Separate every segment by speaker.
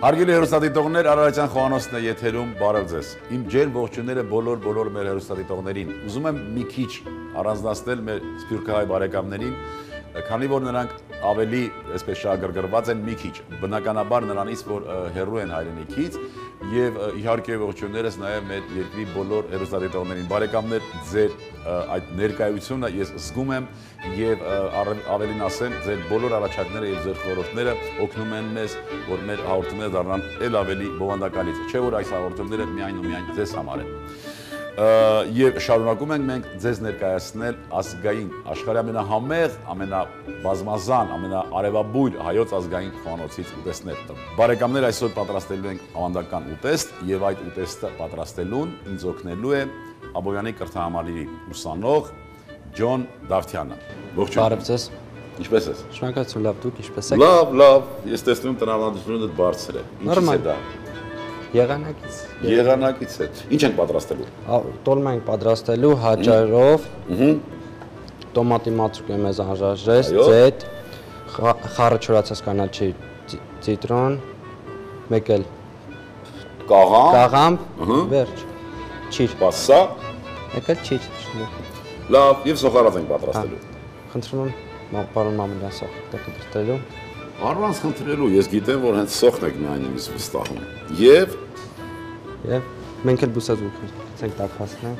Speaker 1: Հարգելի հեռուստադիտողներ, Արարատյան Խոհանոցն է եթերում, բարև ձեզ։ Իմ ջերմ ողջույնները բոլոր մեր հեռուստադիտողներին։ Ուզում եմ մի քիչ առանձնացնել մեր սփյուռքահայ բարեկամներին, քանի որ նրանք ավելի այսպես շահագրգռված են մի քիչ, բնականաբար նրանից, որ հեռու են հայրենիքից, եւ իհարկե ողջույններս նաեւ մեր երկրի բոլոր հեռուստադիտողներին։ Բարեկամներ, ձեր այդ ներկայությունը ես զգում եմ եւ ավելին ասեմ, ձեր բոլոր առաջարկները եւ ձեր խորհուրդները օգնում են մեզ, որ մեր հաղորդումները դառնան ել ավելի բովանդակալից, չէ՞ որ այս հաղորդումները միայն ու միայն ձեզ համար են։ Եվ շարունակում ենք մենք ձեզ ներկայացնել ազգային աշխարհի ամենահամեղ, ամենաբազմազան, ամենաարևաբույր հայոց ազգային խոհանոցից ուտեստներ։ Բարեկամներ, այսօր պատրաստելու ենք ավանդական ուտեստ եւ այդ ուտեստը պատրաստելուն ինձ օգնելու է Աբովյանի կրթահամալիրի ուսանող Ջոն Դավթյանը։ Ողջույն։
Speaker 2: Բարև ձեզ։
Speaker 1: Ինչպե՞ս ես։
Speaker 2: Շնորհակալություն, լավ, դուք ինչպե՞ս եք։
Speaker 1: Լավ, ես տեսնում տնավանդությունդ բարձր է։ Ինչի՞ց է դա։
Speaker 2: Եղանակից։
Speaker 1: Եղանակից է։ Ինչ ենք պատրաստելու։
Speaker 2: Տոլմա ենք պատրաստելու հաճարով։ Տոմատի մածուկ է մեզ անհրաժեշտ, ձեթ, խառը չորացած կանաչի ցիտրոն, մեկ էլ կաղամբ, վերջ։ Չիր։
Speaker 1: Պասա։
Speaker 2: Մեկ էլ չիր։
Speaker 1: Լավ, եւ սոխարած ենք պատրաստելու։
Speaker 2: Խնդրում եմ, պարոն Մամուլյան, սոխը դրտելու։
Speaker 1: Առանց խնդրելու, ես գիտեմ, որ հենց սոխն եք միայն ինձ վստահում։
Speaker 2: Եվ մենք էլ բուսածուկ ենք տաքացնենք։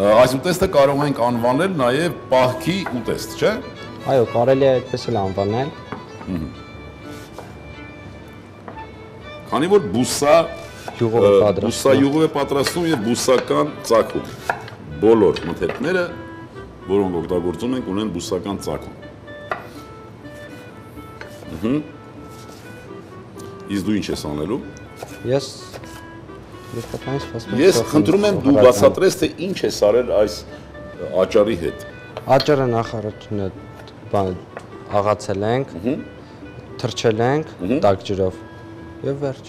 Speaker 1: Այս ուտեստը կարող ենք անվանել նաև պահքի ուտեստ, չէ՞։
Speaker 2: Այո, կարելի է այդպես էլ անվանել։
Speaker 1: Քանի որ բուսա
Speaker 2: յուղով
Speaker 1: է պատրաստում եւ բուսական ծագում։ Բոլոր մթերքները, որոնք օգտագործում ենք, ունեն բուսական ծագում։ Իսկ դու ինչ ես անելու։ Ես խնդրում եմ դու բացատրես, թե ինչ ես արել այս աճարի հետ։
Speaker 2: Աճարը նախ առաջինը աղացել ենք, թրջել ենք տաք ջրով եւ վերջ։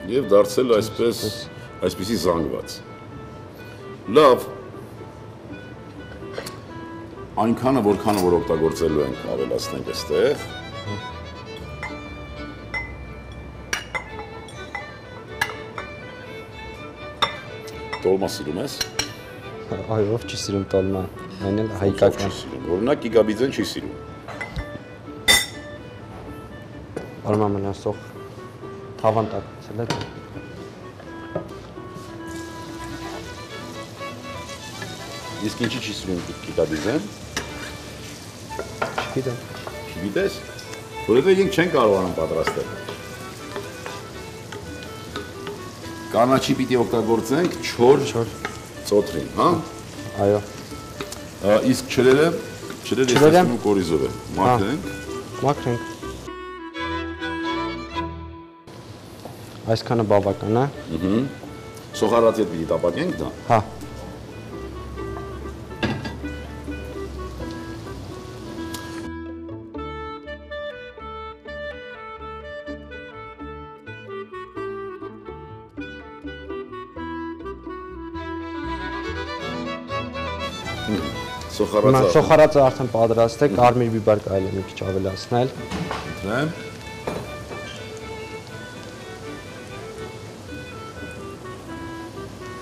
Speaker 1: Եվ դարձել այսպիսի զանգված։ Լավ։ Այնքանը, որքանը որ օգտագործելու ենք, ավելացնենք այստեղ։ Տոլմա սիրում ես։
Speaker 2: Այո, ով չի սիրում տոլմա, այն էլ հայկական։
Speaker 1: Օրինակ Գիգաբիձեն չի սիրում։
Speaker 2: Արմամենը սոխ թավան տակցել է։
Speaker 1: Իսկ ինչի չի սիրում Գիգաբիձեն։
Speaker 2: Չգիտեմ։
Speaker 1: Չգիտես։ Որովհետև մենք չենք կարողանում պատրաստել։ Կանաչի պիտի օգտագործենք չոր ծոթրին, հա։
Speaker 2: Այո։
Speaker 1: Իսկ չրերը տեսնում կորիզով է։
Speaker 2: Մաքրենք։ Այսքանը բավական է։
Speaker 1: Սոխարացի հետ պիտի տապակենք դա։
Speaker 2: Հա։ Սոխարածը արդեն պատրաստ է, կարմիր բիբար կարելի է մի քիչ ավելացնել։
Speaker 1: Դեմ։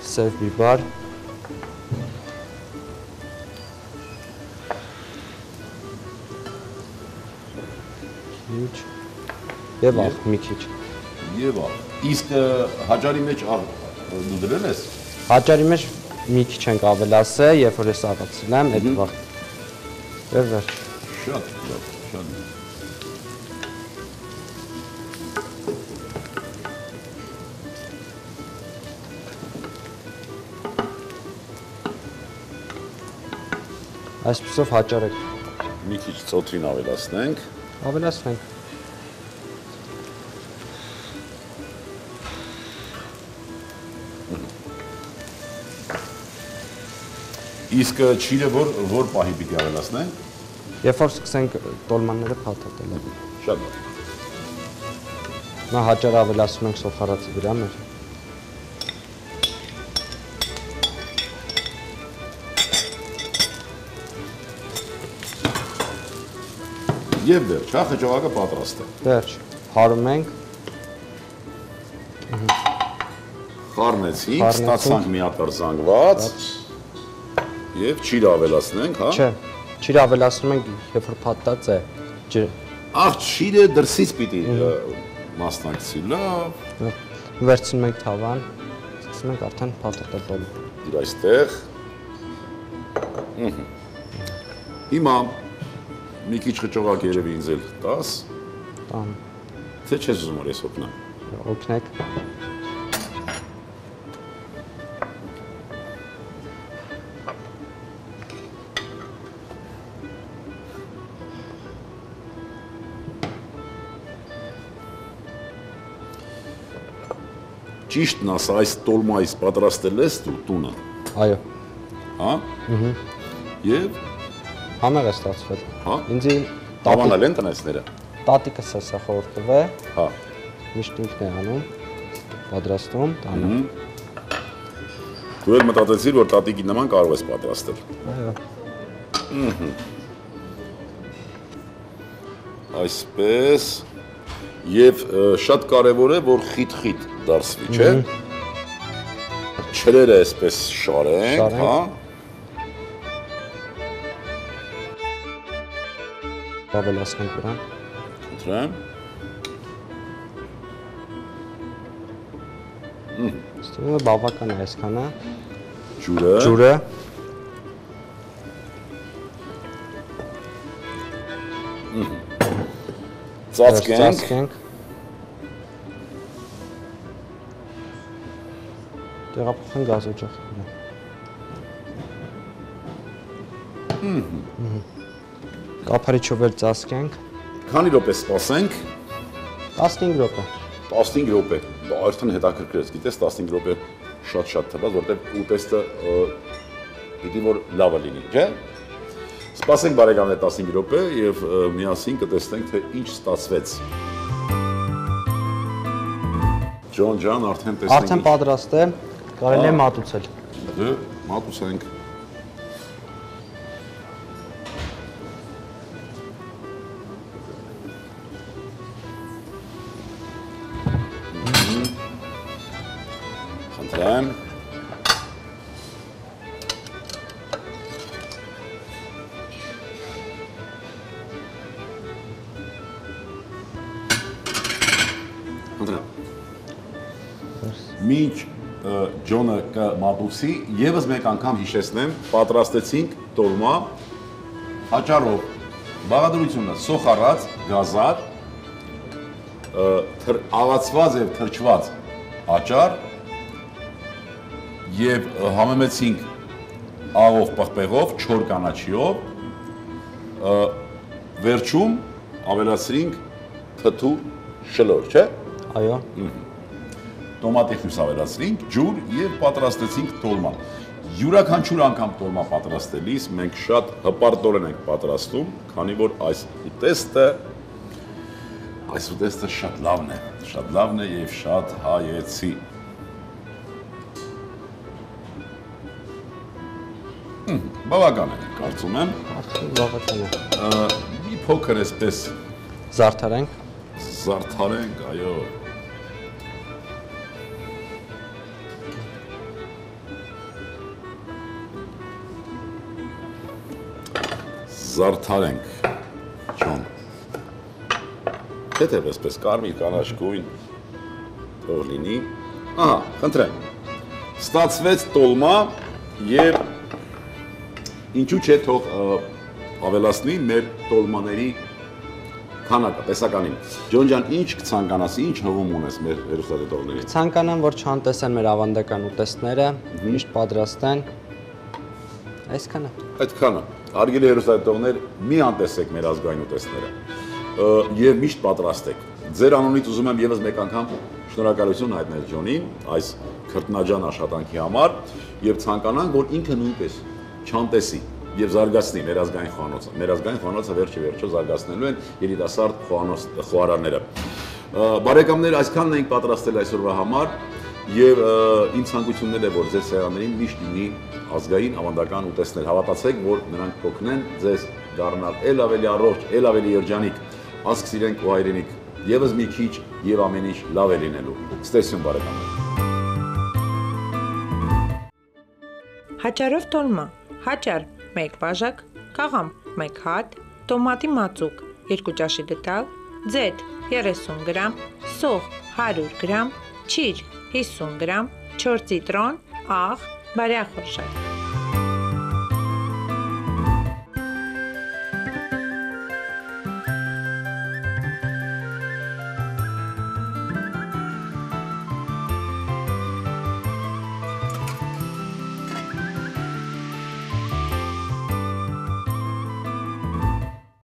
Speaker 2: Սև բիբար։ Քիչ։ Եվ աղ մի քիչ։
Speaker 1: Եվ աղ։ Իսկ հաճարի մեջ աղ դու դրել ես։
Speaker 2: Հաճարի մեջ մի քիչ ենք ավելացել, երբ որ ես աղացել եմ, այդ վաղ։ Վերջ։
Speaker 1: Շատ լավ, շատ լավ։
Speaker 2: Այսպիսով հաճարը
Speaker 1: մի քիչ ծոթրին ավելացնենք։
Speaker 2: Ավելացնենք։
Speaker 1: Իսկ չիրը որ պահի պիտի ավելացնենք։
Speaker 2: Երբ որ սկսենք տոլմանները փաթաթել։
Speaker 1: Շատ լավ։
Speaker 2: Նա հաճարը ավելացնում ենք սոխարածի վրա մեր։
Speaker 1: Եվ վերջ, հա, խճողակը պատրաստ է։
Speaker 2: Վերջ, հարում ենք,
Speaker 1: խառնեցինք, ստացանք մի հատ զանգված եւ ճիր ավելացնենք, հա։
Speaker 2: չէ, ճիր ավելացնում ենք, երբ որ փաթաթած է,
Speaker 1: Աղ, ճիրը դրսից պիտի մասնակցի, լավ։
Speaker 2: վերցնում ենք թավան, սկսում ենք արդեն փաթաթել։
Speaker 1: Իր այստեղ։ Հիմա մի քիչ խճողակ երևի ինձ էլ տաս։
Speaker 2: Տան,
Speaker 1: Թե չես ուզում որ ես օգնեմ։
Speaker 2: օգնեք։
Speaker 1: Ճիշտն ասա, այս տոլմայից պատրաստել ես դու տունը,
Speaker 2: Այո,
Speaker 1: հա։ Եվ
Speaker 2: համեղ է ստացվել։
Speaker 1: Հա։
Speaker 2: Ինձի
Speaker 1: տավանել են տնեցները։
Speaker 2: տատիկս ասա խորտով է,
Speaker 1: Հա։
Speaker 2: միշտ ինքն է անում, պատրաստում, տանը։
Speaker 1: Դու էլ մտածեցիր, որ տատիկի նման կարող ես պատրաստել։
Speaker 2: Այո,
Speaker 1: Այսպես եւ շատ կարեւոր է որ խիտ-խիտ դարձվի, չէ՞։ Չրերը այսպես շարենք,
Speaker 2: Շարենք։
Speaker 1: հա։
Speaker 2: ավելացնենք վրան։
Speaker 1: Խնդրեմ։
Speaker 2: Ստում է բավական է այսքանը։
Speaker 1: Ջուրը։
Speaker 2: Ջուրը,
Speaker 1: Ծածկենք։
Speaker 2: ծածկենք։ Տեղափոխենք գազօջախը։ Կափարիչով էլ ծածկենք։
Speaker 1: Քանի րոպե սպասենք։
Speaker 2: 15 րոպե։
Speaker 1: 15 րոպե։ Արդեն հետաքրքրեց, գիտես 15 րոպե շատ թվաց, որտեղ ուտեստը պիտի որ լավը լինի, չէ՞։ Սպասենք բարեկամներ 15 րոպե եւ միասին կտեսնենք թե ինչ ստացվեց։ Ջոն ջան, արդեն տեսնենք։
Speaker 2: Արդեն պատրաստ է, կարելի է մատուցել։
Speaker 1: Դե մատուցենք։ Խնդրեմ։ Մինչ Ջոնը կմատուցի, եւս մեկ անգամ հիշեցնեմ, պատրաստեցինք տոլմա հաճարով, բաղադրությունը սոխառած, գազար, աղացված եւ թրջված հաճար եւ համեմեցինք աղով պղպեղով, չոր կանաչիով, վերջում ավելացրինք թթու շլոր, չէ՞։
Speaker 2: Այո,
Speaker 1: Տոմատի խույս ավելացրինք, ջուր եւ պատրաստեցինք տոլման։ Յուրաքանչյուր անգամ տոլմա պատրաստելիս մենք շատ հպարտորեն ենք պատրաստում, քանի որ այս ուտեստը շատ լավն է եւ շատ հայեցի։ Բավական է, կարծում եմ։
Speaker 2: արդեն բավական է։
Speaker 1: Մի փոքր էսպես
Speaker 2: Զարդարենք։
Speaker 1: զարդարենք, այո։ Զարդարենք, Ջոն։ Եթե այսպես կարմիր կանաչ գույն թող լինի։ Ահա, խնդրեմ։ Ստացվեց տոլմա եւ ինչու՞ չէ թող ավելացնի մեր տոլմաների քանակը, տեսականին։ Ջոն ջան, ինչ կցանկանաս, ինչ հվում ունես մեր հերոստատետողների։
Speaker 2: Ցանկանան, որ չանտեսեն մեր ավանդական ուտեստները, միշտ պատրաստեն։ Այսքանը։
Speaker 1: Այդքանը։ Հարգելի հերոստատետողներ, մի անտեսեք մեր ազգային ուտեստները եւ միշտ պատրաստեք։ Ձեր անունից ուզում եմ եւս մեկ անգամ շնորհակալություն հայտնել Ջոնին այս քրտնաջան աշխատանքի համար եւ ցանկանանք, որ ինքը նույնպես չանտեսի եւ զարգացնի մեր ազգային խոհանոցը։ Մեր ազգային խոհանոցը վերջը զարգացնելու են երիտասարդ խոհարարները։ Բարեկամներ, այսքանն ենք պատրաստել այսօրվա համար։ Եվ իմ ցանկությունն է, որ ձեր սեղաններին միշտ լինի ազգային ավանդական ուտեստներ։ Հավատացեք, որ նրանք կօգնեն ձեզ դառնալ ել ավելի առողջ, ել ավելի երջանիկ, ազգ սիրենք ու հայրենիք, եւս մի քիչ եւ ամեն ինչ լավ է լինելու։ Ստեսյուն բարեկամներ։
Speaker 3: Հաճարով տոլմա, հաճար 1 բաժակ, կաղամ 1 հատ, տոմատի մածուկ 2 ճաշի դետալ, ձեթ 30 գրամ, սող 100 գրամ, չիր 50 գրամ, 4 ցիտրոն, աղ, բարյախորշակ։